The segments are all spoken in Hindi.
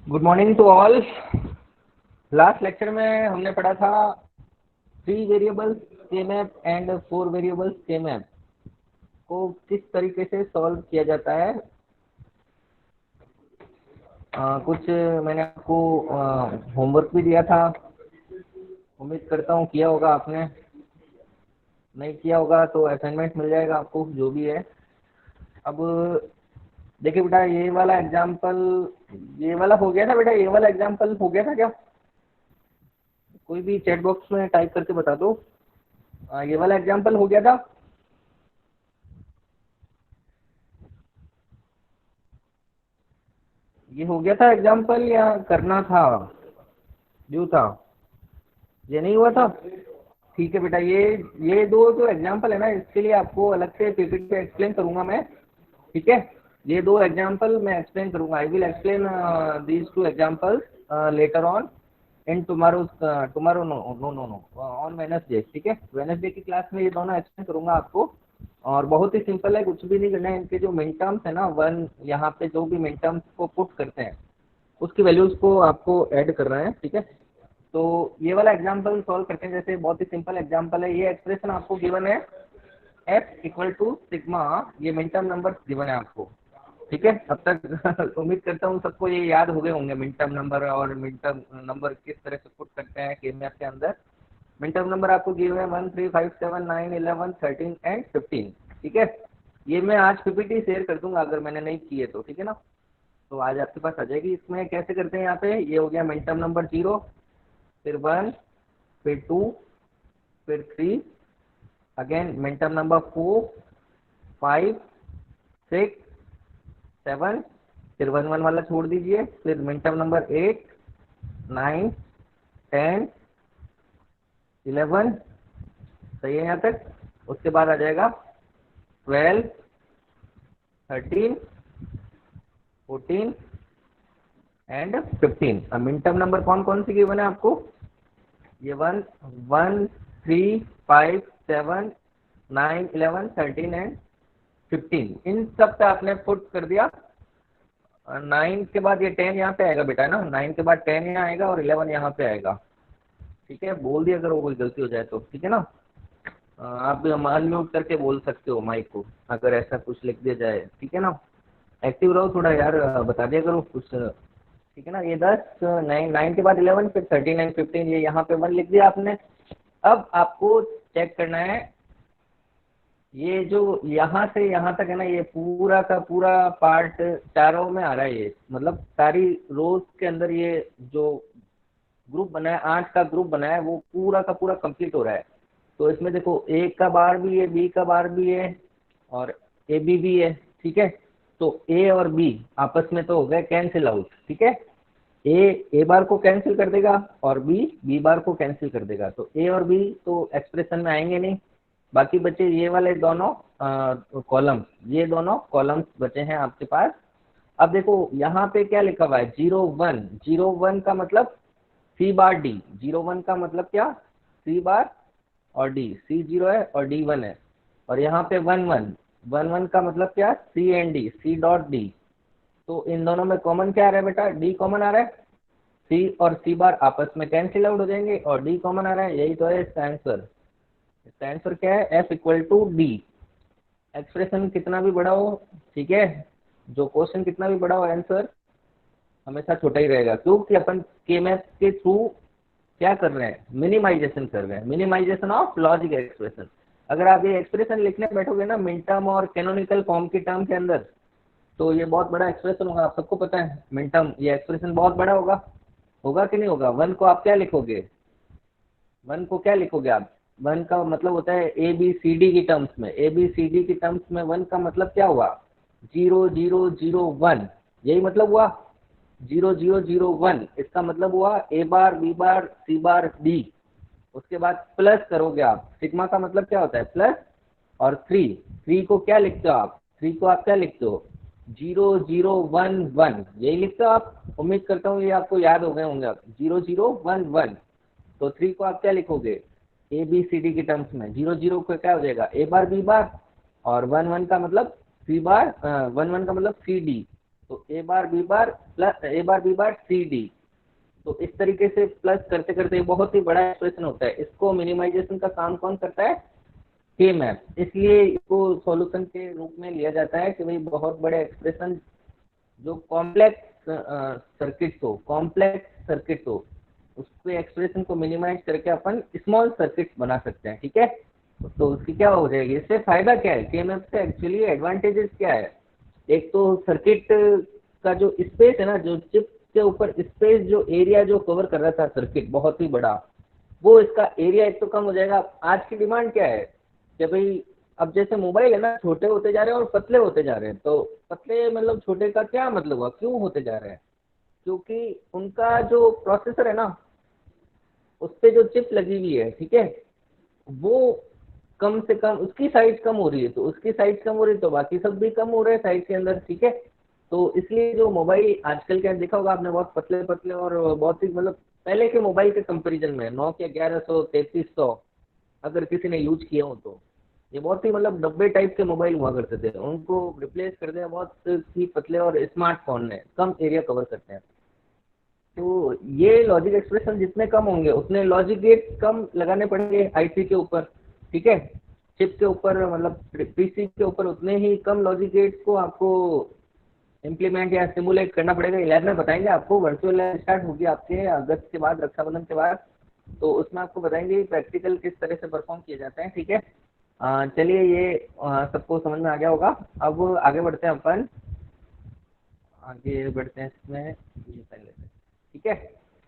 Good morning to all. Last lecture में हमने पढ़ा था 3 वेरिएबल्स के मैप एंड 4 वेरिएबल्स के मैप को किस तरीके से सॉल्व किया जाता है। कुछ मैंने आपको होमवर्क भी दिया था, उम्मीद करता हूँ किया होगा आपने। नहीं किया होगा तो असाइनमेंट मिल जाएगा आपको, जो भी है। अब देखिए बेटा, ये वाला एग्जाम्पल, ये वाला हो गया था बेटा, ये वाला एग्जाम्पल हो गया था क्या? कोई भी चैट बॉक्स में टाइप करके बता दो। ये वाला एग्जाम्पल हो गया था। ये हो गया था एग्जाम्पल या करना था? जो था ये नहीं हुआ था। ठीक है बेटा, ये दो जो एग्जाम्पल है ना, इसके लिए आपको अलग से पीपीटी पे एक्सप्लेन करूंगा मैं। ठीक है, ये दो एग्जाम्पल मैं एक्सप्लेन करूंगा। I will explain these two examples later on in tomorrow. Tomorrow no no no no on Wednesday. ठीक है, वेडनेसडे की क्लास में ये दोनों एक्सप्लेन करूंगा आपको। और बहुत ही सिंपल है, कुछ भी नहीं करना है। इनके जो मिन टर्म्स है ना, वन यहाँ पे जो भी मिन टर्म्स को पुट करते हैं उसकी वैल्यूज को आपको ऐड करना है। ठीक है, तो ये वाला एग्जांपल सॉल्व करते हैं। जैसे बहुत ही सिंपल एग्जांपल है, ये एक्सप्रेशन आपको गिवन है f इक्वल टू सिग्मा, ये मिन टर्म नंबर गिवन है आपको। ठीक है, अब तक उम्मीद करता हूँ सबको ये याद हो गए होंगे मिन टर्म नंबर, और मिन टर्म नंबर किस तरह से पुट करते हैं के मैप के अंदर। मिन टर्म नंबर आपको गिवन है 1 3 5 7 9 11 13 एंड 15। ठीक है, ये मैं आज पीपीटी शेयर कर दूंगा अगर मैंने नहीं की है तो। ठीक है ना, तो आज आपके पास आ जाएगी। इसमें कैसे करते हैं, यहाँ पे ये हो गया मिन टर्म नंबर 0, फिर 1, फिर 2, फिर 3, अगेन मिन टर्म नंबर 4 5 6 7, फिर 1 1 वाला छोड़ दीजिए, फिर मिन टर्म नंबर 8 9 10 11। सही है यहाँ तक। उसके बाद आ जाएगा 12 13 14 एंड 15। अब मिन टर्म नंबर कौन कौन सी गिवन है आपको? ये 1 1 3 5 7 9 11 13 एंड 15, इन सब पे आपने पुट कर दिया। 9 के बाद ये 10 यहाँ पे आएगा बेटा ना, 9 के बाद 10 यहाँ आएगा और 11 यहाँ पे आएगा। ठीक है, बोल दिया अगर वो कोई गलती हो जाए तो। ठीक है ना, आप भी अनम्यूट करके बोल सकते हो माइक को अगर ऐसा कुछ लिख दिया जाए। ठीक है ना, एक्टिव रहो थोड़ा यार, बता दिया करो कुछ। ठीक है ना, ये 10 9 9 के बाद 11, फिर 13 एंड 15, ये यहाँ पे 1 लिख दिया आपने। अब आपको चेक करना है, ये जो यहाँ से यहाँ तक है ना, ये पूरा का पूरा पार्ट चारों में आ रहा है। ये मतलब सारी रोज के अंदर ये जो ग्रुप बना है, 8 का ग्रुप बना है, वो पूरा का पूरा कंप्लीट हो रहा है। तो इसमें देखो, ए का बार भी है, बी का बार भी है, और ए बी भी है। ठीक है, तो ए और बी आपस में तो हो गए कैंसिल आउट। ठीक है, ए बार को कैंसिल कर देगा और बी बार को कैंसिल कर देगा, तो ए और बी तो एक्सप्रेशन में आएंगे नहीं। बाकी बचे ये वाले दोनों कॉलम्स, ये दोनों कॉलम्स बचे हैं आपके पास। अब देखो यहाँ पे क्या लिखा हुआ है, 0 1। 0 1 का मतलब सी बार डी। 0 1 का मतलब क्या? सी बार और डी, सी 0 है और डी 1 है। और यहाँ पे 1 1, 1 1 का मतलब क्या? C and D, C dot D. तो इन दोनों में कॉमन क्या आ रहा है बेटा? डी कॉमन आ रहा है। सी और सी बार आपस में कैंसिल आउट हो जाएंगे और डी कॉमन आ रहा है, यही तो है इसका आंसर। इसका आंसर क्या है? F equal to D. Expression कितना भी बड़ा हो, ठीक है, जो क्वेश्चन कितना भी बड़ा हो, आंसर हमेशा छोटा ही रहेगा, क्योंकि अपन के मैथ के थ्रू क्या कर रहे हैं? मिनिमाइजेशन कर रहे हैं, मिनिमाइजेशन ऑफ लॉजिक एक्सप्रेशन। अगर आप ये एक्सप्रेशन लिखने बैठोगे ना मिन टर्म और कैनोनिकल फॉर्म की टर्म के अंदर, तो ये बहुत बड़ा एक्सप्रेशन होगा। आप सबको पता है मिन टर्म, ये एक्सप्रेशन बहुत बड़ा होगा। होगा कि नहीं होगा? 1 को आप क्या लिखोगे? 1 को क्या लिखोगे आप? 1 का मतलब होता है ए बी सी डी की टर्म्स में। ए बी सी डी की टर्म्स में 1 का मतलब क्या हुआ? 0 0 0 1, यही मतलब हुआ। 0 0 0 1 इसका मतलब हुआ ए बार बी बार सी बार डी। उसके बाद प्लस करोगे आप, सिग्मा का मतलब क्या होता है? प्लस। और 3, 3 को क्या लिखते हो आप? 3 को आप क्या लिखते हो? 0 0 1 1, यही लिखते हो आप। उम्मीद करता हूँ ये आपको याद हो गए होंगे। आप 0 0 1 1, तो 3 को आप क्या लिखोगे? ए बी सी डी की टर्म्स में 0 0 को क्या हो जाएगा? ए बार बी बार, और 1 1 का मतलब सी बार, 1 1 का मतलब सी डी। तो ए बार बी बार प्लस ए बार बी बार सी डी। तो इस तरीके से प्लस करते करते बहुत ही बड़ा एक्सप्रेशन होता है। इसको मिनिमाइजेशन का काम कौन करता है? के मैप। इसलिए इसको सॉल्यूशन के रूप में लिया जाता है कि भाई बहुत बड़े एक्सप्रेशन जो कॉम्प्लेक्स सर्किट हो उसके एक्सप्रेशन को मिनिमाइज करके अपन स्मॉल सर्किट बना सकते हैं। ठीक है, तो उसकी क्या हो जाएगी, इससे फायदा क्या है, केएमएफ से एक्चुअली एडवांटेजेस क्या है? एक तो सर्किट का जो स्पेस है ना, जो चिप के ऊपर स्पेस, जो एरिया जो कवर कर रहा था सर्किट बहुत ही बड़ा, वो इसका एरिया एक तो कम हो जाएगा। आज की डिमांड क्या है कि भाई अब जैसे मोबाइल है ना, छोटे होते जा रहे हैं और पतले होते जा रहे हैं। तो पतले मतलब छोटे का क्या मतलब हुआ, क्यों होते जा रहे हैं? क्योंकि उनका जो प्रोसेसर है ना, उस पे जो चिप लगी हुई है, ठीक है, वो कम से कम उसकी साइज कम हो रही है। तो उसकी साइज कम हो रही है तो बाकी सब भी कम हो रहे हैं साइज के अंदर। ठीक है, तो इसलिए जो मोबाइल आजकल का देखा होगा आपने, बहुत पतले पतले और बहुत ही मतलब पहले के मोबाइल के कंपैरिजन में नोकिया 1100 3300 अगर किसी ने यूज किया हो तो ये बहुत ही मतलब डब्बे टाइप के मोबाइल हुआ करते थे, उनको रिप्लेस कर दिया बहुत ही पतले और स्मार्टफोन ने कम एरिया कवर करते हैं। तो ये लॉजिक एक्सप्रेशन जितने कम होंगे उतने लॉजिक गेट कम लगाने पड़ेंगे आईसी के ऊपर। ठीक है, चिप के ऊपर मतलब पीसी के ऊपर उतने ही कम लॉजिक गेट्स को आपको इम्प्लीमेंट या सिमुलेट करना पड़ेगा। लैब में बताएंगे आपको, वर्चुअल लैब स्टार्ट होगी आपके अगस्त के बाद, रक्षाबंधन के बाद, तो उसमें आपको बताएंगे प्रैक्टिकल किस तरह से परफॉर्म किए जाते हैं। ठीक है, चलिए ये सबको समझ में आ गया होगा। अब आगे बढ़ते हैं अपन, आगे बढ़ते हैं इसमें ये पहले से। ठीक है,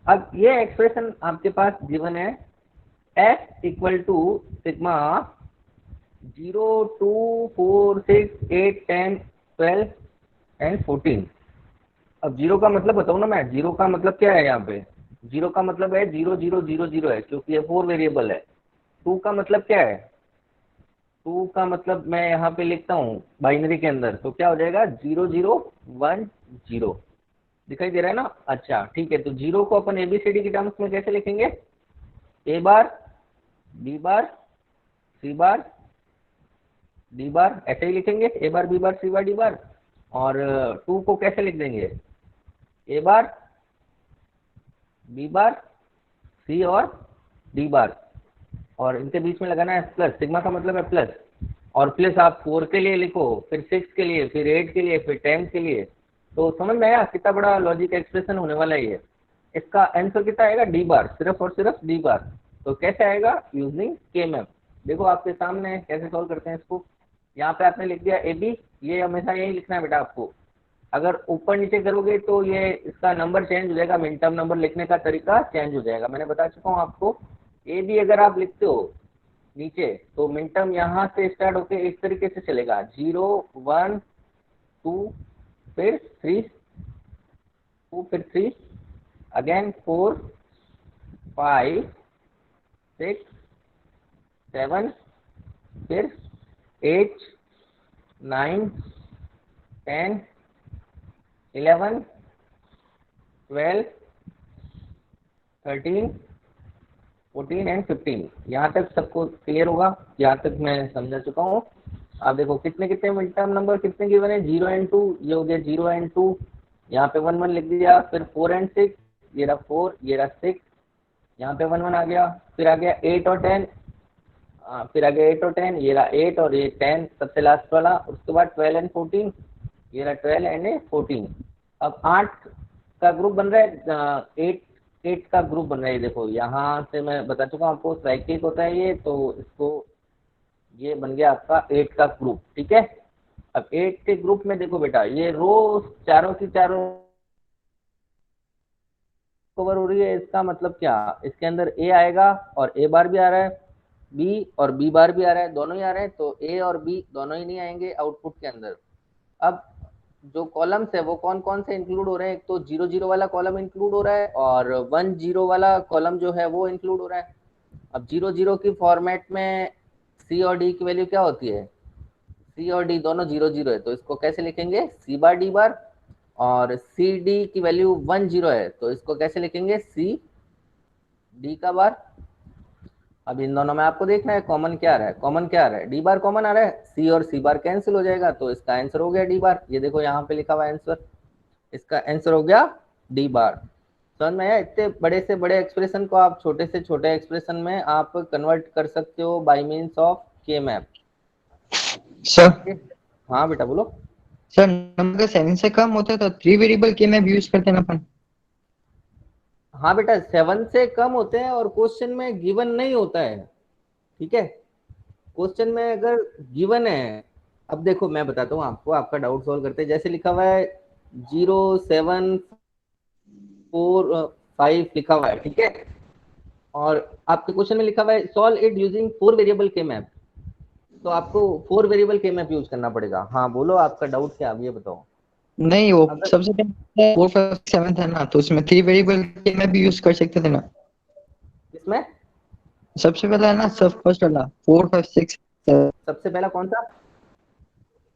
अब ये एक्सप्रेशन आपके पास गिवन है, F equal to sigma 0 2 4 6 8 10 12 and 14। अब जीरो का मतलब बताऊँ ना मैं, जीरो का मतलब क्या है यहाँ पे? जीरो का मतलब है 0 0 0 0 है, क्योंकि ये 4 वेरिएबल है। टू का मतलब क्या है? टू का मतलब मैं यहाँ पे लिखता हूँ बाइनरी के अंदर, तो क्या हो जाएगा 0 0 1 0। दिखाई दे रहा है ना? अच्छा ठीक है, तो जीरो को अपन एबीसीडी की टर्म्स में कैसे लिखेंगे? ए बार बी बार सी बार डी बार, ऐसे ही लिखेंगे, ए बार बी बार सी बार डी बार। और टू को कैसे लिख देंगे? ए बार बी बार सी और डी बार, और इनके बीच में लगाना है प्लस, सिग्मा का मतलब है प्लस। और प्लस आप 4 के लिए लिखो, फिर 6 के लिए, फिर 8 के लिए, फिर 10 के लिए। तो समझ में आया कितना बड़ा लॉजिक एक्सप्रेशन होने वाला है ये? इसका आंसर कितना आएगा? डी बार, सिर्फ और सिर्फ डी बार। तो कैसे आएगा? Using K map. देखो आपके सामने कैसे सॉल्व करते हैं इसको। यहाँ पे आपने लिख दिया ए बी, ये हमेशा यही लिखना है बेटा आपको। अगर ऊपर नीचे करोगे तो ये इसका नंबर चेंज हो जाएगा, मिन टर्म नंबर लिखने का तरीका चेंज हो जाएगा। मैंने बता चुका हूँ आपको, ए बी अगर आप लिखते हो नीचे तो मिन टर्म यहाँ से स्टार्ट होके इस तरीके से चलेगा, 0 1 2 फिर 3 2 फिर 3 अगेन 4 5 6 7 फिर 8 9 10 11 12 13 14 एंड 15। यहाँ तक सबको क्लियर होगा? यहाँ तक मैं समझा चुका हूँ। आप देखो कितने कितने मिड टर्म नंबर कितने गिवन है, 0 एंड 2, ये हो गया 0 एंड 2, यहाँ पे 1 1 लिख दिया, फिर 4 एंड 6, ये रहा 4, ये रहा 6, यहाँ पे 1 1 आ गया, फिर आ गया 8 और 10, फिर आ गया 8 और 10, ये रहा 8 और ये 10 सबसे लास्ट वाला, उसके बाद 12 एंड 14, ये रहा 12 एंड 14। अब 8 का ग्रुप बन रहा है, 8 का ग्रुप बन रहा है। देखो यहाँ से मैं बता चुका हूँ आपको, साइक्लिक होता है ये, तो इसको ये बन गया आपका 8 का ग्रुप। ठीक है, अब 8 के ग्रुप में देखो बेटा, ये रो चारों की चारों कवर हो रही है। इसका मतलब क्या, इसके अंदर ए आएगा और ए बार भी आ रहा है, बी और बी बार भी आ रहा है, दोनों ही आ रहे हैं, तो ए और बी दोनों ही नहीं आएंगे आउटपुट के अंदर। अब जो कॉलम्स है वो कौन कौन से इंक्लूड हो रहे हैं, एक तो 0 0 वाला कॉलम इंक्लूड हो रहा है और 1 0 वाला कॉलम जो है वो इंक्लूड हो रहा है। अब 0 0 की फॉर्मेट में सी और डी की वैल्यू क्या होती है? सी और डी दोनों 0 0 है, तो इसको कैसे लिखेंगे? सी बार डी बार। और सी डी की वैल्यू 1 0 है, तो इसको कैसे लिखेंगे? सी डी का बार। अब इन दोनों में आपको देखना है कॉमन क्या आ रहा है, कॉमन क्या आ रहा है? डी बार कॉमन आ रहा है, सी और सी बार कैंसिल हो जाएगा, तो इसका आंसर हो गया डी बार। ये देखो यहाँ पे लिखा हुआ आंसर। इसका आंसर हो गया डी बार। समझ में आया? इतने बड़े से बड़े एक्सप्रेशन को आप छोटे से छोटे एक्सप्रेशन में आप कन्वर्ट कर सकते हो बाय मीन्स ऑफ के मैप। सर हाँ बेटा बोलो। सर नंबर 7 से कम होता है तो 3 वेरिएबल के मैप यूज करते हैं ना अपन। हाँ बेटा 7 से कम होते हैं और क्वेश्चन में गिवन नहीं होता है। ठीक है, क्वेश्चन में अगर गिवन है, अब देखो मैं बताता हूँ आपको, आपका डाउट सॉल्व करते हैं। जैसे लिखा हुआ है 0 7 4 5 लिखा हुआ है, ठीक है, और आपके क्वेश्चन में लिखा हुआ है सॉल्व इट यूजिंग 4 वेरिएबल के मैप, तो आपको 4 वेरिएबल के मैप यूज करना पड़ेगा। हाँ बोलो आपका डाउट क्या, अब ये बताओ। नहीं वो अगर सबसे पहले 4 5 7 था ना, तो उसमें 3 वेरिएबल के मैप भी यूज कर सकते थे ना। इसमें सबसे पहला है ना, सब फर्स्ट वाला 4 5 6 सबसे पहला कौन सा?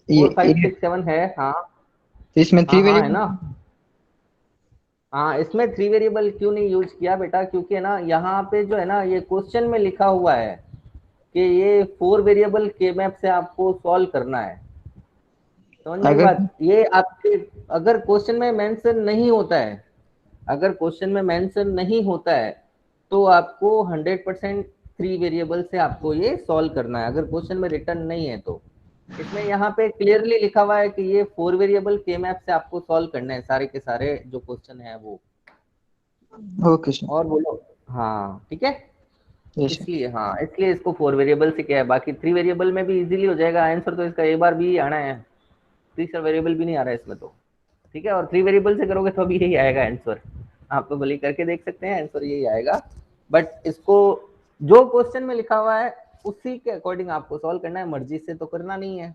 ये 4 5 6 7 है, हाँ। तो इसमें हाँ 3 हाँ है ना। वेरिएबल। हाँ इसमें 3 वेरिएबल क्यों नहीं यूज किया बेटा, क्योंकि है ना यहाँ पे जो है ना ये क्वेश्चन में लिखा हुआ है कि ये 4 वेरिएबल के मैप से आपको सॉल्व करना है। समझ में आई अगर बात? ये आपके अगर क्वेश्चन में मेंशन नहीं होता है, अगर क्वेश्चन में मेंशन नहीं होता है तो आपको 100% 3 वेरिएबल से आपको ये सॉल्व करना है, अगर क्वेश्चन में रिटर्न नहीं है तो। इसमें यहाँ पे क्लियरली लिखा हुआ है कि ये 4 वेरिएबल के मैप से आपको सॉल्व करने हैं सारे के सारे जो क्वेश्चन है वो। Okay sir. और बोलो। हाँ ठीक है, यस सर। इसलिए हाँ इसलिए इसको 4 वेरिएबल से किया है, बाकी 3 वेरिएबल में भी इजीली हो जाएगा आंसर, तो इसका एक बार भी आना है, तीसरा वेरिएबल भी नहीं आ रहा है इसमें तो। ठीक है, और 3 वेरिएबल से करोगे तो अभी यही आएगा आंसर, आप तो भले करके देख सकते हैं, आंसर यही आएगा। बट इसको जो क्वेश्चन में लिखा हुआ है उसी के अकॉर्डिंग आपको सॉल्व करना है, मर्जी से तो करना नहीं है।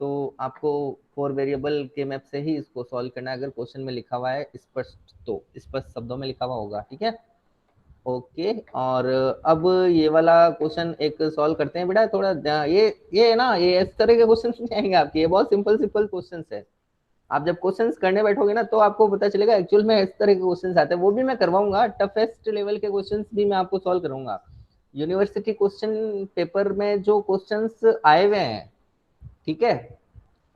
तो आपको 4 वेरिएबल के मैप से ही इसको सॉल्व करना है, अगर क्वेश्चन में लिखा हुआ है स्पष्ट, तो स्पष्ट शब्दों में लिखा हुआ होगा। ठीक है, ओके। और अब ये वाला क्वेश्चन एक सॉल्व करते हैं बेटा, थोड़ा ये है ना, ये इस तरह के क्वेश्चन नहीं आएंगे आपके, ये बहुत सिंपल सिंपल क्वेश्चन है। आप जब क्वेश्चंस करने बैठोगे ना तो आपको पता चलेगा एक्चुअल में इस तरह के क्वेश्चंस आते हैं, वो भी मैं करवाऊंगा, टफेस्ट लेवल के क्वेश्चंस भी मैं आपको सॉल्व करूंगा। यूनिवर्सिटी क्वेश्चन पेपर में जो क्वेश्चंस आए हुए हैं, ठीक है,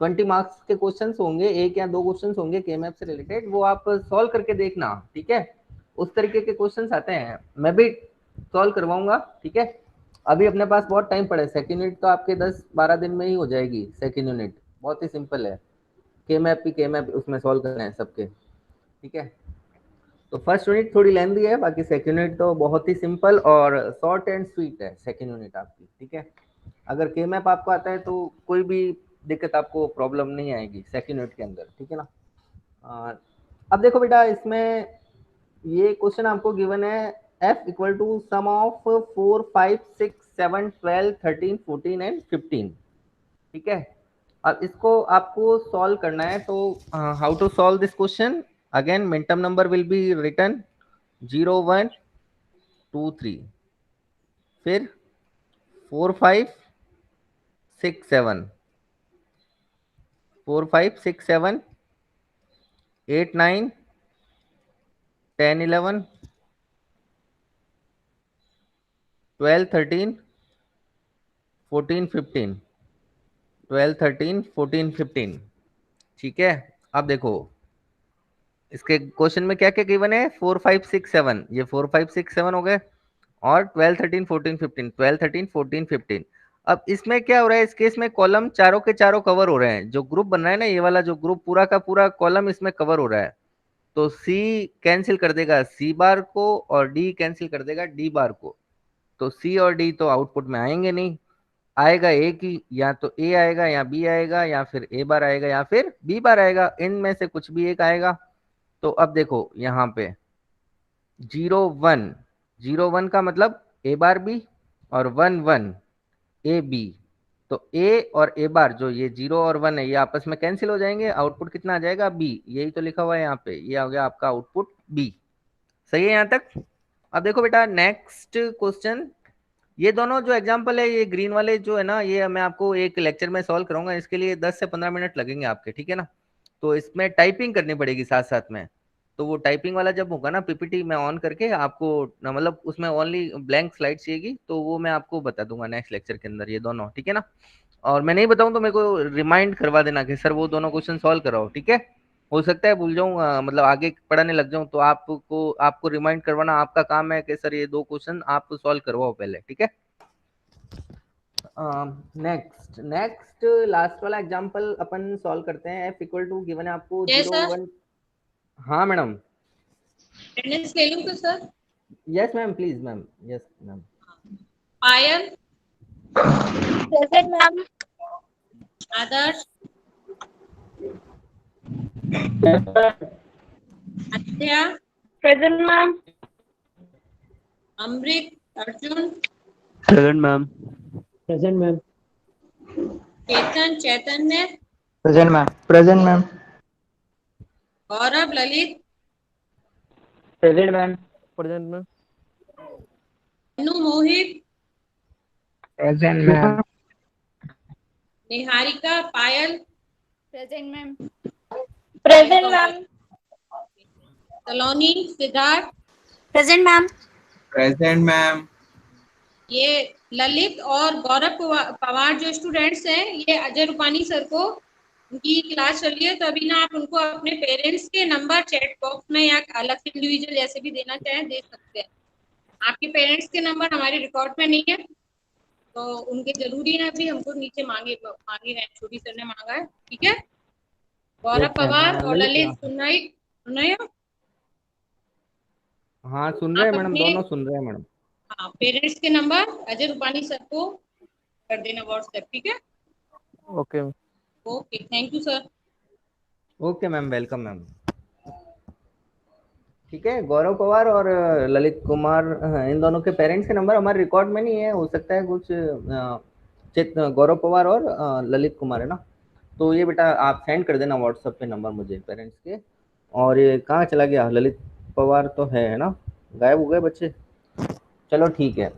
20 मार्क्स के क्वेश्चंस होंगे, एक या दो क्वेश्चंस होंगे के मैप से रिलेटेड, वो आप सॉल्व करके देखना। ठीक है, उस तरीके के क्वेश्चंस आते हैं, मैं भी सॉल्व करवाऊंगा। ठीक है, अभी अपने पास बहुत टाइम पड़ा है, सेकंड यूनिट तो आपके 10-12 दिन में ही हो जाएगी। सेकंड यूनिट बहुत ही सिंपल है, के मैप उसमें सॉल्व करना है सबके। ठीक है, तो फर्स्ट यूनिट थोड़ी लेंदी है, बाकी सेकंड यूनिट तो बहुत ही सिंपल और शॉर्ट एंड स्वीट है सेकंड यूनिट आपकी। ठीक है, अगर के मैप आपको आता है तो कोई भी दिक्कत आपको प्रॉब्लम नहीं आएगी सेकंड यूनिट के अंदर। ठीक है ना। अब देखो बेटा, इसमें ये क्वेश्चन आपको गिवन है f equal to sum of 4 5 6 7 12 13 14 and 15। ठीक है, अब इसको आपको सॉल्व करना है, तो how to solve this question, again minterm number will be written 0 1 2 3, फिर 4 5 6 7, 4 5 6 7 8 9 10 11 12 13 14 15, 12 13 14 15। ठीक है, अब देखो इसके क्वेश्चन में क्या क्या गिवन है, 4 5 6 7, ये 4 5 6 7 हो गए, और 12 13 14 15, 12 13 14 15। अब इसमें क्या हो रहा है, इस केस में कॉलम चारों के चारों कवर हो रहे हैं, जो ग्रुप बन रहा है ना, ये वाला जो ग्रुप पूरा का पूरा कॉलम इसमें कवर हो रहा है, तो सी कैंसिल कर देगा सी बार को और डी कैंसिल कर देगा डी बार को, तो सी और डी तो आउटपुट में आएंगे नहीं, आएगा एक ही, या तो ए आएगा या बी आएगा या फिर ए बार आएगा या फिर बी बार आएगा, इनमें से कुछ भी एक आएगा। तो अब देखो यहाँ पे 0 1, 0 1 का मतलब ए बार बी, और 1 1 ए बी, तो ए और ए बार जो ये 0 और 1 है ये आपस में कैंसिल हो जाएंगे, आउटपुट कितना आ जाएगा बी, यही तो लिखा हुआ है यहाँ पे, ये आ गया आपका आउटपुट बी। सही है यहाँ तक? अब देखो बेटा नेक्स्ट क्वेश्चन, ये दोनों जो एग्जांपल है, ये ग्रीन वाले जो है ना, ये मैं आपको एक लेक्चर में सॉल्व करूंगा, इसके लिए 10 से 15 मिनट लगेंगे आपके। ठीक है ना, तो इसमें टाइपिंग करनी पड़ेगी साथ साथ में, तो वो टाइपिंग वाला जब होगा ना, पीपीटी में ऑन करके आपको मतलब उसमें ओनली ब्लैंक स्लाइड चाहिएगी, तो वो मैं आपको बता दूंगा नेक्स्ट लेक्चर के अंदर ये दोनों। ठीक है ना, और मैं नहीं बताऊं तो मेरे को रिमाइंड करवा देना कि सर वो दोनों क्वेश्चन सॉल्व कराओ। ठीक है, हो सकता है भूल जाऊं, मतलब आगे पढ़ाने लग जाऊं, तो आपको रिमाइंड करवाना आपका काम है कि सर ये दो क्वेश्चन आप सॉल्व करवाओ पहले, ठीक है। नेक्स्ट नेक्स्ट लास्ट वाला एग्जांपल अपन सॉल्व करते हैं। एफ इक्वल टू गिवन है आपको Yes, 0 sir. 1। हाँ मैडम। अटेंडेंस ले लूं तो sir? Yes ma'am, please ma'am, yes ma'am. Payal, Present, ma'am. आदर्श, अध्या, Present, ma'am. अमृत, Arjun, Present, ma'am. Present, ma'am. चेतन, चैतन्य, Present, ma'am. Present, ma'am. गौरव, Lalit, Present, ma'am. Present, ma'am. अनु, मोहित, Present, ma'am. निहारिका, पायल, Present, ma'am. Present, ma'am. सलोनी, Siddharth, Present, ma'am. Present, ma'am. ये ललित और गौरव पवार जो स्टूडेंट्स हैं, ये अजय रूपानी सर को उनकी क्लास चल रही है, तो अभी ना आप उनको अपने पेरेंट्स के नंबर चैट बॉक्स में या अलग से इंडिविजुअल जैसे भी देना चाहें दे सकते हैं। आपके पेरेंट्स के नंबर हमारे रिकॉर्ड में नहीं है, तो उनके जरूरी है अभी हमको नीचे मांगे रहे, छोटी सर ने मांगा है, ठीक है। गौरव पवार और ललित सुनाई हो? हाँ सुन रहे हैं आप मैडम, अपने दोनों सुन रहे हैं मैडम। हाँ पेरेंट्स के नंबर अजय रूपानी सर को कर देना व्हाट्सएप, ठीक है। Okay. Okay, thank you sir. Okay ma'am, welcome ma'am. ठीक है, गौरव पवार और ललित कुमार, इन दोनों के पेरेंट्स के नंबर हमारे रिकॉर्ड में नहीं है। हो सकता है कुछ गौरव पवार और ललित कुमार है ना, तो ये बेटा आप सेंड कर देना व्हाट्सएप पे नंबर मुझे पेरेंट्स के। और ये कहाँ चला गया ललित पवार, तो है ना, गायब हो गए बच्चे। चलो ठीक है।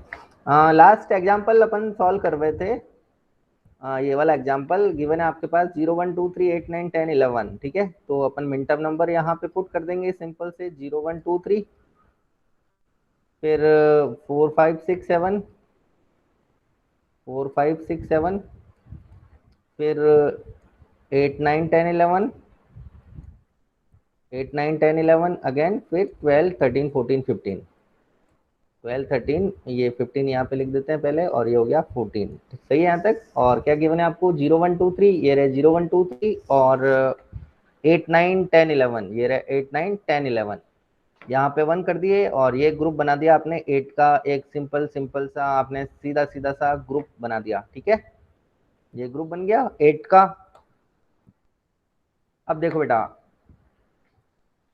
लास्ट एग्जाम्पल अपन सॉल्व कर रहे थे। ये वाला एग्जाम्पल गिवन है आपके पास 0 1 2 3 8 9 10 11, ठीक है। तो अपन मिनटर्म नंबर यहाँ पे पुट कर देंगे सिंपल से 0 1 2 3, फिर 4 5 6 7, 4 5 6 7, फिर 8 9 10 11, 8 9 10 11 अगेन, फिर 12 13 14 15, 12 13, ये 15 यहाँ पे लिख देते हैं पहले, और ये हो गया 14। सही है यहाँ तक। और क्या गिवन है आपको 0 1 2 3, ये रहे 0 1 2 3, और 8 9 10 11, ये रहे 8 9 10 11। यहाँ पे 1 कर दिए, और ये ग्रुप बना दिया आपने 8 का, एक सिंपल सिंपल सा आपने सीधा सीधा सा ग्रुप बना दिया, ठीक है। ये ग्रुप बन गया 8 का। अब देखो बेटा,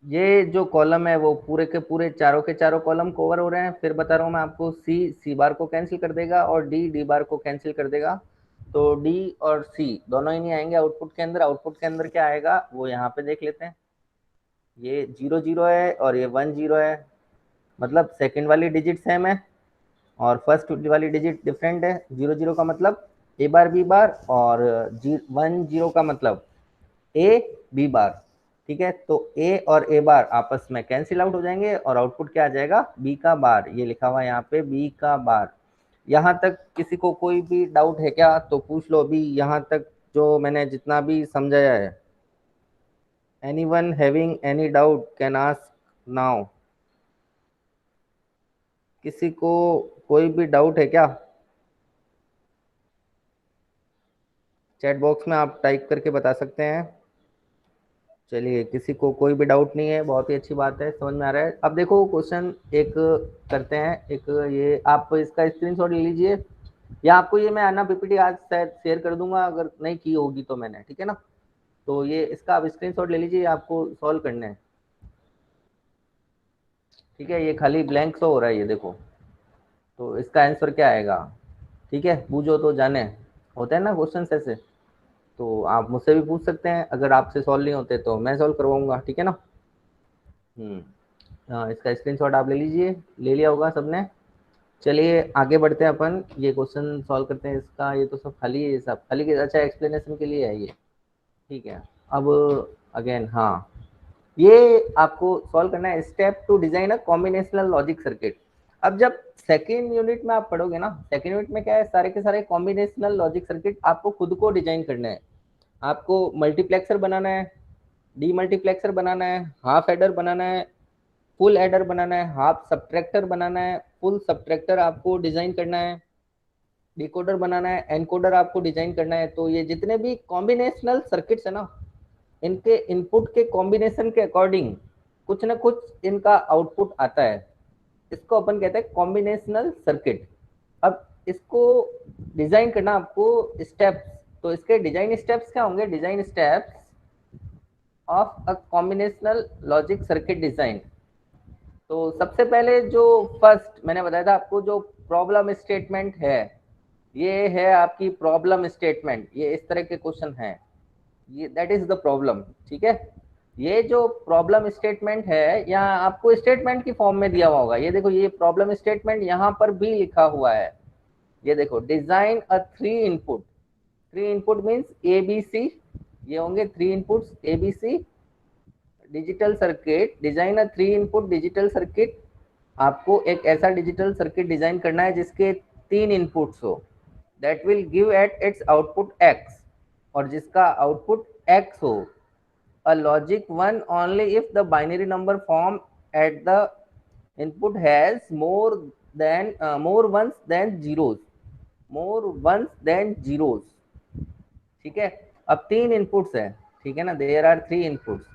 ये जो कॉलम है वो पूरे के पूरे चारों के चारों कॉलम कवर हो रहे हैं। फिर बता रहा हूँ मैं आपको, सी बार को कैंसिल कर देगा और डी बार को कैंसिल कर देगा। तो डी और सी दोनों ही नहीं आएंगे आउटपुट के अंदर। आउटपुट के अंदर क्या आएगा वो यहाँ पे देख लेते हैं। ये 0 0 है और ये 1 0 है, मतलब सेकंड वाली डिजिट सेम है और फर्स्ट वाली डिजिट डिफरेंट है। 0 0 का मतलब ए बार बी बार, और 1 0 का मतलब ए बी बार, ठीक है। तो ए और ए बार आपस में कैंसिल आउट हो जाएंगे और आउटपुट क्या आ जाएगा, बी का बार। ये लिखा हुआ है यहाँ पे बी का बार। यहाँ तक किसी को कोई भी डाउट है क्या, तो पूछ लो अभी, यहाँ तक जो मैंने जितना भी समझाया है। Anyone having any doubt can ask now. किसी को कोई भी डाउट है क्या? चैट बॉक्स में आप टाइप करके बता सकते हैं। चलिए, किसी को कोई भी डाउट नहीं है, बहुत ही अच्छी बात है, समझ में आ रहा है। अब देखो क्वेश्चन एक करते हैं। एक ये आप इसका स्क्रीनशॉट ले लीजिए, या आपको ये मैं आना पीपीटी आज शायद शेयर कर दूंगा, अगर नहीं की होगी तो मैंने, ठीक है ना। तो ये इसका आप स्क्रीनशॉट ले लीजिए, आपको सॉल्व करना है, ठीक है। ये खाली ब्लैंक शो हो रहा है, ये देखो। तो इसका आंसर क्या आएगा, ठीक है। पूछो तो जाने, होता है ना क्वेश्चन ऐसे। तो आप मुझसे भी पूछ सकते हैं, अगर आपसे सॉल्व नहीं होते तो मैं सॉल्व करवाऊंगा, ठीक है ना। इसका स्क्रीनशॉट आप ले लीजिए, ले लिया होगा सबने। चलिए आगे बढ़ते हैं अपन, ये क्वेश्चन सॉल्व करते हैं इसका। ये तो सब खाली है, सब खाली के अच्छा एक्सप्लेनेशन के लिए है ये, ठीक है। अब अगेन, हाँ, ये आपको सॉल्व करना है। Step to design a combinational logic circuit. अब जब सेकेंड यूनिट में आप पढ़ोगे ना, सेकेंड यूनिट में क्या है, सारे के सारे कॉम्बिनेशनल लॉजिक सर्किट आपको खुद को डिजाइन करना है। आपको मल्टीप्लेक्सर बनाना है, डीमल्टीप्लेक्सर बनाना है, हाफ एडर बनाना है, फुल एडर बनाना है, हाफ सब्ट्रैक्टर बनाना है, फुल सब्ट्रैक्टर आपको डिजाइन करना है, डिकोडर बनाना है, एनकोडर आपको डिजाइन करना है। तो ये जितने भी कॉम्बिनेशनल सर्किट्स है ना, इनके इनपुट के कॉम्बिनेशन के अकॉर्डिंग कुछ ना कुछ इनका आउटपुट आता है, इसको अपन कहते हैं कॉम्बिनेशनल सर्किट। अब इसको डिजाइन करना आपको स्टेप्स, तो इसके डिजाइन स्टेप्स क्या होंगे? Design steps of a combinational logic circuit design. तो सबसे पहले जो फर्स्ट मैंने बताया था आपको, जो प्रॉब्लम स्टेटमेंट है, ये है आपकी प्रॉब्लम स्टेटमेंट। ये इस तरह के क्वेश्चन हैं, ये दैट इज द प्रॉब्लम। ठीक है, ये जो प्रॉब्लम स्टेटमेंट है यहाँ आपको स्टेटमेंट की फॉर्म में दिया हुआ होगा। ये देखो, ये प्रॉब्लम स्टेटमेंट यहाँ पर भी लिखा हुआ है। ये देखो, design a 3 input, 3 input means ABC, ये होंगे 3 inputs ABC digital circuit. Design a 3 input digital circuit, आपको एक ऐसा डिजिटल सर्किट डिजाइन करना है जिसके 3 इनपुट्स हो, that will give at its output X, और जिसका आउटपुट X हो। A logic 1 only if the binary number form at the input has more ones than zeros, more ones than zeros। ठीक है, अब 3 इनपुट्स है, ठीक है ना, देयर आर 3 इनपुट्स।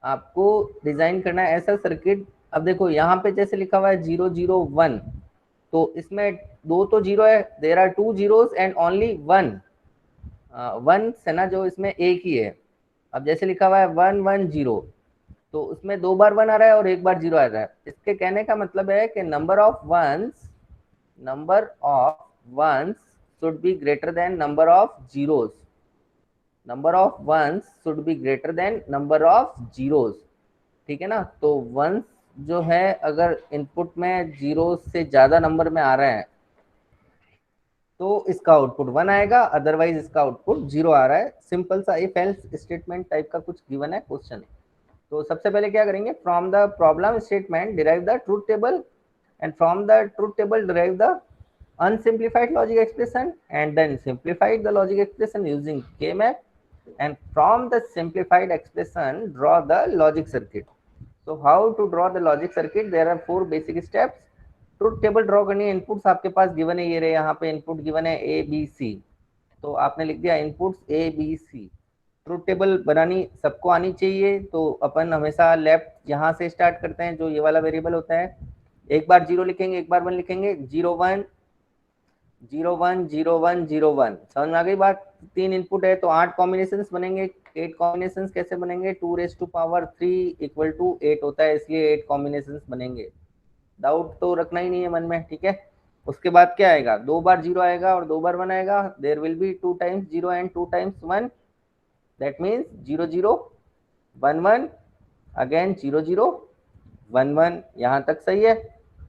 आपको डिजाइन करना है ऐसा सर्किट। अब देखो यहाँ पे जैसे लिखा हुआ है 0 0 1, तो इसमें 2 तो 0 है, there are 2 zeros and only 1 one है ना, जो इसमें एक ही है। अब जैसे लिखा हुआ है 1 1 0, तो उसमें 2 बार 1 आ रहा है और 1 बार 0 आ रहा है। इसके कहने का मतलब है कि number of ones should be greater than number of zeros, number of ones should be greater than number of zeros. ठीक है ना, तो वंस जो है अगर इनपुट में जीरो से ज्यादा नंबर में आ रहे हैं तो इसका आउटपुट 1 आएगा, अदरवाइज इसका आउटपुट 0 आ रहा है। सिंपल सा इफ एल्स स्टेटमेंट टाइप का कुछ गिवन है क्वेश्चन। तो सबसे पहले क्या करेंगे, from the problem statement derive the truth table, and from the truth table derive the unsimplified logic expression, and then simplified the logic expression using K-map, and from the simplified expression draw the logic circuit. So how to draw the logic circuit? There are 4 basic steps. Truth table draw करनी है, इनपुट्स आपके पास गिवन है, ये रहे यहाँ पे इनपुट गिवन है ABC, तो आपने लिख दिया इनपुट्स ABC। ट्रूथ टेबल बनानी सबको आनी चाहिए, तो अपन हमेशा लेफ्ट यहाँ से स्टार्ट करते हैं, जो ये वाला वेरिएबल होता है। एक बार 0 लिखेंगे, एक बार 1 लिखेंगे, 0 1 0 1 0 1 0 1। समझ में आ गई बात? 3 इनपुट है तो 8 कॉम्बिनेशंस बनेंगे। 8 कॉम्बिनेशंस कैसे बनेंगे? 2 raised to power 3 equal to 8 होता है, इसलिए 8 कॉम्बिनेशंस बनेंगे। डाउट तो रखना ही नहीं है मन में, ठीक है। उसके बाद क्या आएगा? 2 बार 0 आएगा और 2 बार 1 आएगा। There will be 2 times 0 and 2 times 1, that means 0 0 1 1, again 0 0 1 1। यहाँ तक सही है,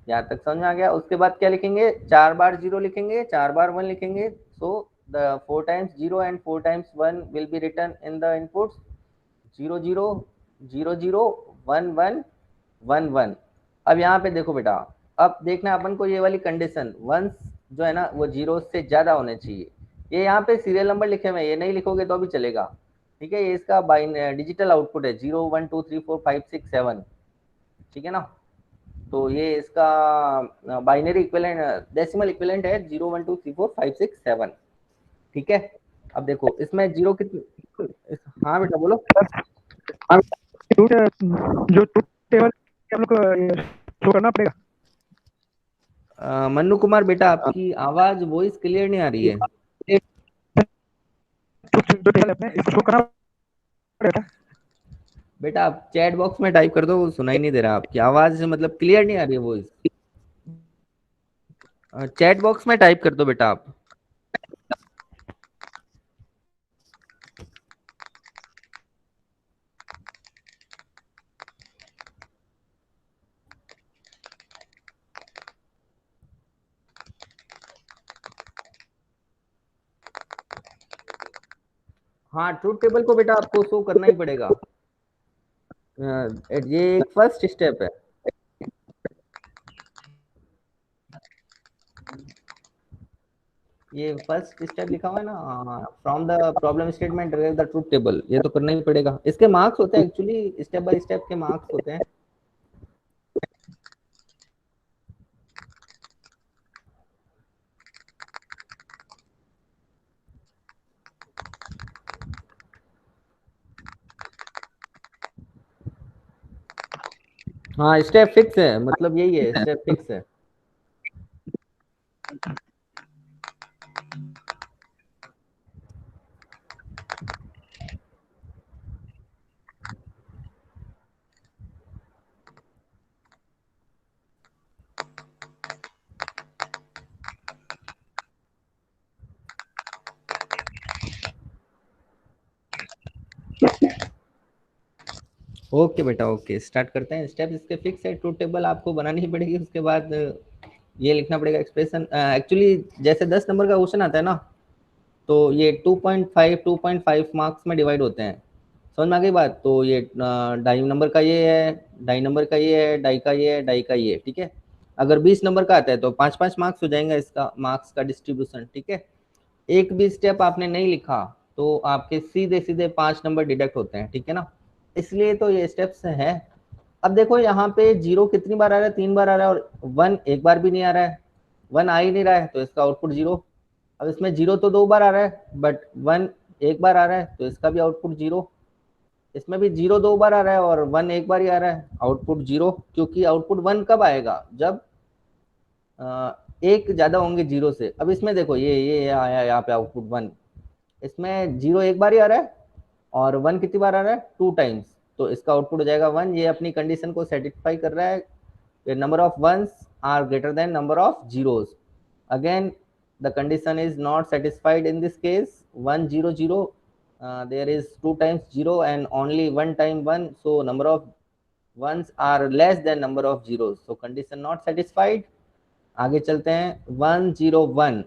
यहाँ तक समझ में आ गया। उसके बाद क्या लिखेंगे? 4 बार 0 लिखेंगे, 4 बार 1 लिखेंगे। So the 4 times 0 and 4 times 1 will be written in the inputs 0 0 0 0 1 1 1 1। अब यहाँ पे देखो बेटा, अब देखना अपन को ये वाली कंडीशन, वंस जो है ना वो 0 से ज्यादा होने चाहिए। ये यहाँ पे सीरियल नंबर लिखे हुए हैं, ये नहीं लिखोगे तो भी चलेगा, ठीक है। ये इसका डिजिटल आउटपुट है 0 1 2 3 4 5 6 7, ठीक है ना। तो ये इसका बाइनरी इक्विवेलेंट, डेसिमल इक्विवेलेंट है 0 1 2 3 4 5 6 7, ठीक है। अब देखो इसमें 0 कितने, हाँ बेटा बोलो। जो ट्रूथ टेबल हम लोग को शो करना पड़ेगा। मन्नू कुमार बेटा, आपकी आवाज वॉइस क्लियर नहीं आ रही है। जो टेबल अपने इसको शो करना पड़ेगा बेटा आप चैट बॉक्स में टाइप कर दो, वो सुनाई नहीं दे रहा, आपकी आवाज मतलब क्लियर नहीं आ रही है वॉइस। चैट बॉक्स में टाइप कर दो बेटा आप। हाँ, ट्रूथ टेबल को बेटा आपको शो करना ही पड़ेगा, ये एक फर्स्ट स्टेप है। ये फर्स्ट स्टेप लिखा हुआ है ना, from the problem statement drive the truth table, ये तो करना ही पड़ेगा। इसके मार्क्स होते हैं एक्चुअली, स्टेप बाय स्टेप के मार्क्स होते हैं। हाँ स्टेप फिक्स है, मतलब यही है, स्टेप फिक्स है। ओके बेटा, ओके स्टार्ट करते हैं। स्टेप इसके फिक्स है, ट्रूथ टेबल आपको बनानी ही पड़ेगी। उसके बाद ये लिखना पड़ेगा एक्सप्रेशन। एक्चुअली जैसे 10 नंबर का क्वेश्चन आता है ना, तो ये 2.5 मार्क्स में डिवाइड होते हैं। समझ में आ गई बात? तो ये 2.5 नंबर का ये है, 2.5 नंबर का ये है, 2.5 का ये है, 2.5 का ये, ठीक है। अगर 20 नंबर का आता है तो 5-5 मार्क्स हो जाएंगे इसका, मार्क्स का डिस्ट्रीब्यूशन, ठीक है। एक भी स्टेप आपने नहीं लिखा तो आपके सीधे सीधे 5 नंबर डिडक्ट होते हैं, ठीक है ना। इसलिए तो ये स्टेप्स है। अब देखो यहाँ पे 0 कितनी बार आ रहा है, 3 बार आ रहा है, और 1 एक बार भी नहीं आ रहा है। 1 आ ही नहीं रहा है तो इसका आउटपुट 0। अब इसमें 0 तो 2 बार आ रहा है, बट 1 एक बार आ रहा है तो इसका भी आउटपुट 0। इसमें भी 0 2 बार आ रहा है और 1 एक बार ही आ रहा है, आउटपुट 0। क्योंकि आउटपुट 1 कब आएगा? जब एक ज्यादा होंगे 0 से। अब इसमें देखो ये आया यहाँ पे आउटपुट 1, इसमें 0 एक बार ही आ रहा है और 1 कितनी बार आ रहा है? 2 टाइम्स, तो इसका आउटपुट हो जाएगा 1। ये अपनी कंडीशन को सेटिस्फाई कर रहा है, number of ones are greater than number of zeros. Again the condition is not satisfied in this case, 1 0 0, there is 2 times 0 and only 1 time 1, so number of ones are less than number of zeros, so condition not satisfied। आगे चलते हैं, 1 0 1,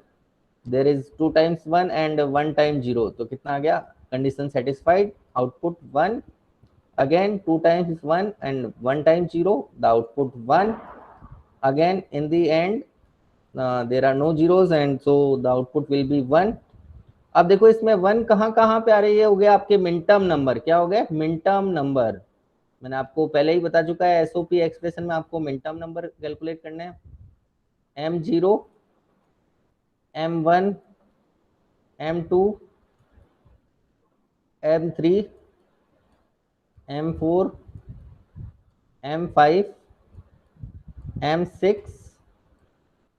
there is 2 times 1 and 1 time 0, तो कितना आ गया? Condition satisfied, output 1। again 2 times 1 and 1 time 0, the output 1। again in the end there are no zeros and so the output will be 1। अब देखो इसमें 1 कहाँ कहाँ पे आ रही है? हो गया आपके मिनटर्म नंबर। क्या हो गया? Minterm number. मैंने आपको पहले ही बता चुका है, एसओपी एक्सप्रेशन में आपको मिनटर्म नंबर कैलकुलेट करने हैं। M0, M1, M2, M3, M4, M5, M6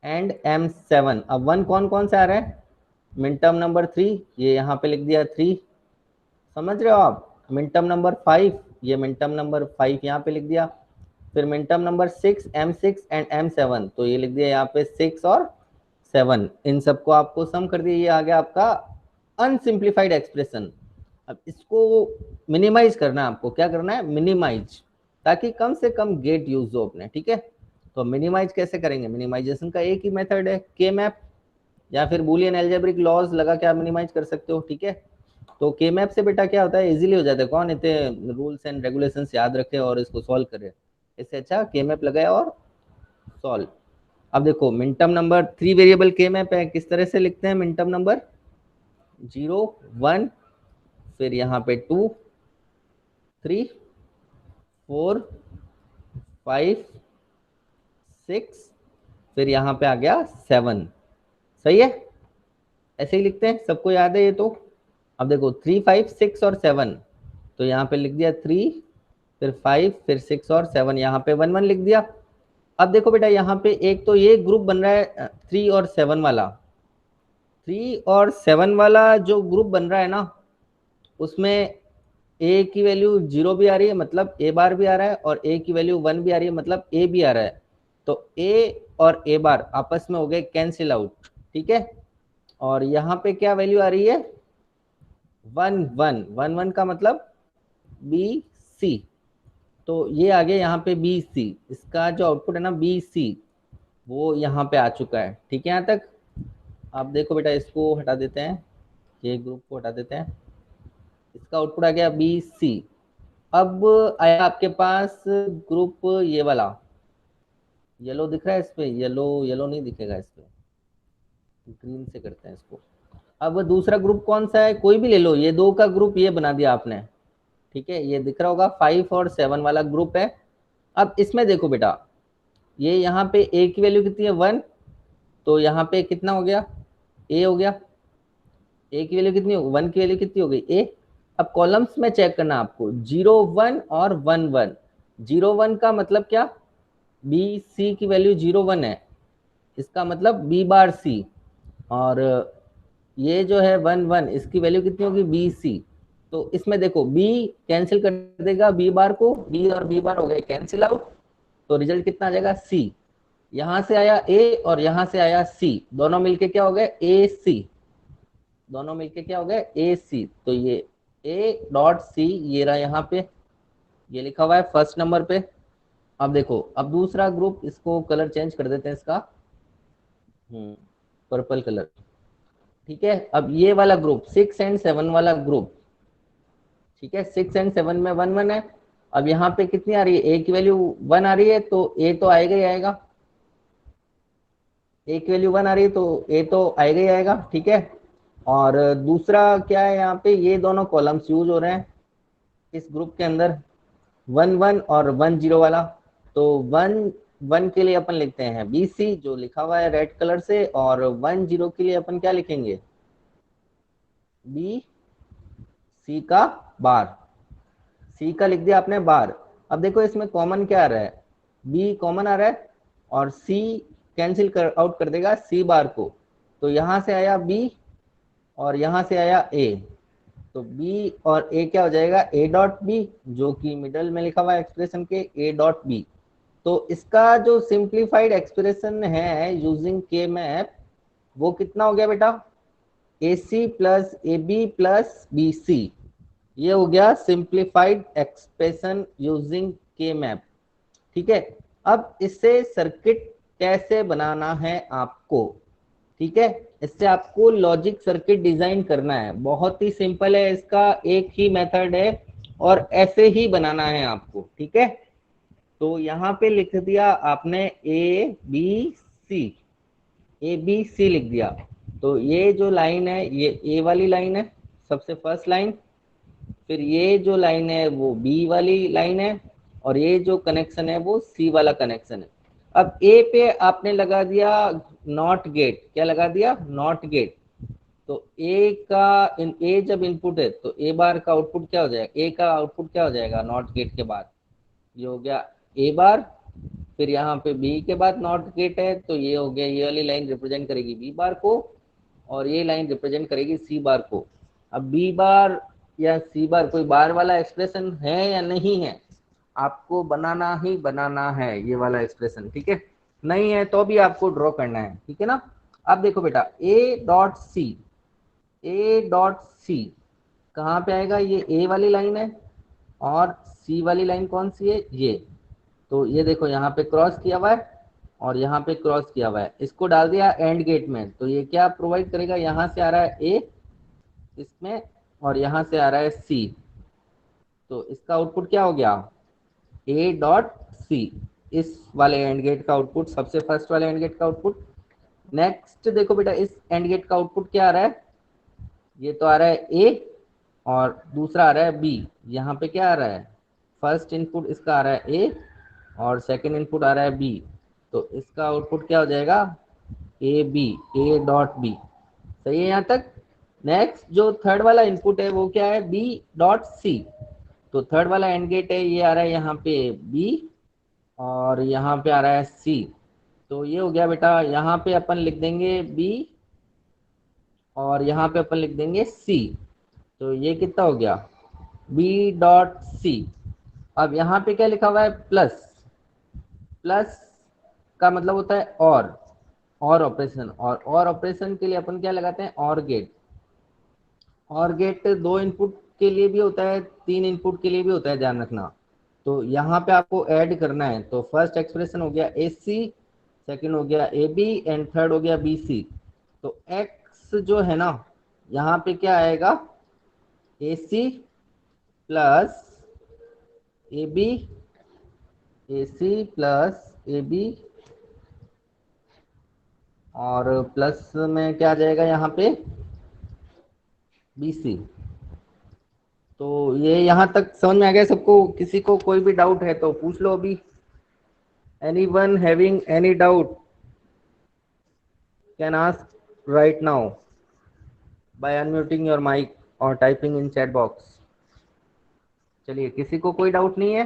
and M7। अब 1 कौन कौन से आ रहा है? मिन टर्म नंबर 3, ये यहाँ पे लिख दिया 3, समझ रहे हो आप। मिन टर्म नंबर 5, ये मिन टर्म नंबर 5 यहाँ पे लिख दिया। फिर min term number 6, M6 and M7, तो ये लिख दिया यहाँ पे 6 और 7। इन सबको आपको सम कर दिया, ये आ गया आपका अनसिंप्लीफाइड एक्सप्रेशन। अब इसको मिनिमाइज करना है आपको। क्या करना है? मिनिमाइज, ताकि कम से कम गेट यूज हो अपने, ठीक है। तो मिनिमाइज कैसे करेंगे? मिनिमाइजेशन का एक ही मेथड है, के मैप या फिर बूलियन एल्जेब्रिक लॉज लगा के आप मिनिमाइज कर सकते हो, ठीक है। तो के मैप से बेटा क्या होता है, इजीली हो जाता है। कौन इतने रूल्स एंड रेगुलेशंस याद रखे और इसको सॉल्व करे, इससे अच्छा के मैप लगाया और सॉल्व। अब देखो मिनटर्म नंबर 3 वेरिएबल के मैप है, किस तरह से लिखते हैं? मिनटर्म नंबर 0 1, फिर यहाँ पे 2 3 4 5 6, फिर यहाँ पे आ गया 7। सही है, ऐसे ही लिखते हैं, सबको याद है ये तो। अब देखो 3 5 6 और 7, तो यहाँ पे लिख दिया 3, फिर 5, फिर 6 और 7, यहाँ पे 1 1 लिख दिया। अब देखो बेटा यहाँ पे एक तो ये ग्रुप बन रहा है 3 और 7 वाला। 3 और 7 वाला जो ग्रुप बन रहा है ना, उसमें ए की वैल्यू 0 भी आ रही है, मतलब ए बार भी आ रहा है, और ए की वैल्यू 1 भी आ रही है, मतलब ए भी आ रहा है। तो ए और ए बार आपस में हो गए कैंसिल आउट, ठीक है। और यहाँ पे क्या वैल्यू आ रही है? 1 1 1 1 का मतलब बी सी, तो ये आ गया यहाँ पे बी सी। इसका जो आउटपुट है ना बी सी, वो यहाँ पे आ चुका है, ठीक है यहाँ तक। आप देखो बेटा, इसको हटा देते हैं, ये ग्रुप को हटा देते हैं, इसका आउटपुट आ गया बी सी। अब आया आपके पास ग्रुप ये वाला, येलो दिख रहा है इस पे? येलो नहीं दिखेगा इस पे, ग्रीन से करते हैं इसको। अब दूसरा ग्रुप कौन सा है, कोई भी ले लो, ये 2 का ग्रुप ये बना दिया आपने, ठीक है, ये दिख रहा होगा 5 और 7 वाला ग्रुप है। अब इसमें देखो बेटा, ये यहाँ पे ए की वैल्यू कितनी है 1, तो यहाँ पे कितना हो गया, ए हो गया। ए की वैल्यू कितनी हो, 1 की वैल्यू कितनी हो गई ए। अब कॉलम्स में चेक करना आपको 0 1 और 1 1। 0 1 का मतलब क्या, बी सी की वैल्यू 0 1 है, इसका मतलब बी बार सी। और ये जो है 1 1, इसकी वैल्यू कितनी होगी बी सी। तो इसमें देखो बी कैंसिल कर देगा बी बार को, बी और बी बार हो गए कैंसिल आउट, तो रिजल्ट कितना आ जाएगा सी। यहां से आया ए और यहां से आया सी, दोनों मिलके क्या हो गए ए सी, दोनों मिलके क्या हो गए ए सी। तो ये ए डॉट सी ये रहा यहाँ पे, ये लिखा हुआ है फर्स्ट नंबर पे। अब देखो, अब दूसरा ग्रुप, इसको कलर चेंज कर देते हैं इसका, पर्पल कलर, ठीक है। अब ये वाला ग्रुप 6 एंड 7 वाला ग्रुप, ठीक है, 6 एंड 7 में 1 1 है। अब यहाँ पे कितनी आ रही है, ए की वैल्यू 1 आ रही है, तो ए तो आएगा ही आएगा, ए की वैल्यू 1 आ रही है तो ए तो आएगा ही आएगा, ठीक है। और दूसरा क्या है, यहाँ पे ये दोनों कॉलम्स यूज हो रहे हैं इस ग्रुप के अंदर, 1 1 और 1 0 वाला। तो 1 1 के लिए अपन लिखते हैं बी सी जो लिखा हुआ है रेड कलर से, और 1 0 के लिए अपन क्या लिखेंगे, बी सी का बार, सी का लिख दिया आपने बार। अब देखो इसमें कॉमन क्या आ रहा है, बी कॉमन आ रहा है, और सी कैंसिल कर आउट कर देगा सी बार को, तो यहां से आया बी और यहां से आया ए, तो बी और ए क्या हो जाएगा ए डॉट बी, जो कि मिडल में लिखा हुआ है एक्सप्रेशन के ए डॉट बी। तो इसका जो सिंप्लीफाइड एक्सप्रेशन है यूजिंग के मैप, वो कितना हो गया बेटा, A C plus A B plus B C, ये हो गया simplified expression using K map, ठीक है। अब इससे सर्किट कैसे बनाना है आपको, ठीक है, इससे आपको लॉजिक सर्किट डिजाइन करना है, बहुत ही सिंपल है, इसका एक ही मेथड है और ऐसे ही बनाना है आपको, ठीक है। तो यहाँ पे लिख दिया आपने A B C, A B C लिख दिया। तो ये जो लाइन है ये ए वाली लाइन है, सबसे फर्स्ट लाइन, फिर ये जो लाइन है वो बी वाली लाइन है, और ये जो कनेक्शन है वो सी वाला कनेक्शन है। अब ए पे आपने लगा दिया नॉट गेट, क्या लगा दिया नॉट गेट। तो ए का ए जब इनपुट है तो ए बार का आउटपुट क्या हो जाएगा, ए का आउटपुट क्या हो जाएगा नॉट गेट के बाद, ये हो गया ए बार। फिर यहाँ पे बी के बाद नॉट गेट है, तो ये हो गया, ये वाली लाइन रिप्रेजेंट करेगी बी बार को, और ये लाइन रिप्रेजेंट करेगी सी बार को। अब बी बार या सी बार कोई बार वाला एक्सप्रेशन है या नहीं है, आपको बनाना ही बनाना है ये वाला एक्सप्रेशन, ठीक है, नहीं है तो भी आपको ड्रॉ करना है, ठीक है ना। अब देखो बेटा ए डॉट सी, ए डॉट सी कहाँ पे आएगा, ये ए वाली लाइन है, और सी वाली लाइन कौन सी है ये, तो ये देखो यहाँ पे क्रॉस किया हुआ है और यहाँ पे क्रॉस किया हुआ है, इसको डाल दिया एंड गेट में, तो ये क्या प्रोवाइड करेगा, यहाँ से आ रहा है ए इसमें और यहाँ से आ रहा है सी, तो इसका आउटपुट क्या हो गया ए डॉट सी, इस वाले एंड गेट का आउटपुट, सबसे फर्स्ट वाले एंड गेट का आउटपुट। नेक्स्ट देखो बेटा इस एंड गेट का आउटपुट क्या आ रहा है, ये तो आ रहा है ए और दूसरा आ रहा है बी, यहाँ पे क्या आ रहा है, फर्स्ट इनपुट इसका आ रहा है ए और सेकंड इनपुट आ रहा है बी, तो इसका आउटपुट क्या हो जाएगा A B, A dot B, सही है यहाँ तक। नेक्स्ट जो थर्ड वाला इनपुट है वो क्या है बी डॉट सी, तो थर्ड वाला एंड गेट है, ये आ रहा है यहाँ पे बी और यहाँ पे आ रहा है सी, तो ये हो गया बेटा, यहाँ पे अपन लिख देंगे बी और यहाँ पे अपन लिख देंगे सी, तो ये कितना हो गया बी डॉट सी। अब यहाँ पे क्या लिखा हुआ है प्लस, प्लस का मतलब होता है और ऑपरेशन, और ऑपरेशन के लिए अपन क्या लगाते हैं और गेट, और गेट 2 इनपुट के लिए भी होता है 3 इनपुट के लिए भी होता है, ध्यान रखना। तो यहाँ पे आपको ऐड करना है, तो फर्स्ट एक्सप्रेशन हो गया ए सी, सेकेंड हो गया ए बी एंड थर्ड हो गया बी सी। तो एक्स जो है ना यहाँ पे क्या आएगा A C plus A B, A C plus A B और प्लस में क्या आ जाएगा यहाँ पे, BC। तो ये यहाँ तक समझ में आ गया सबको? किसी को कोई भी डाउट है तो पूछ लो अभी। Anyone having any doubt can ask right now by unmuting your mic और टाइपिंग इन चैट बॉक्स। चलिए, किसी को कोई डाउट नहीं है?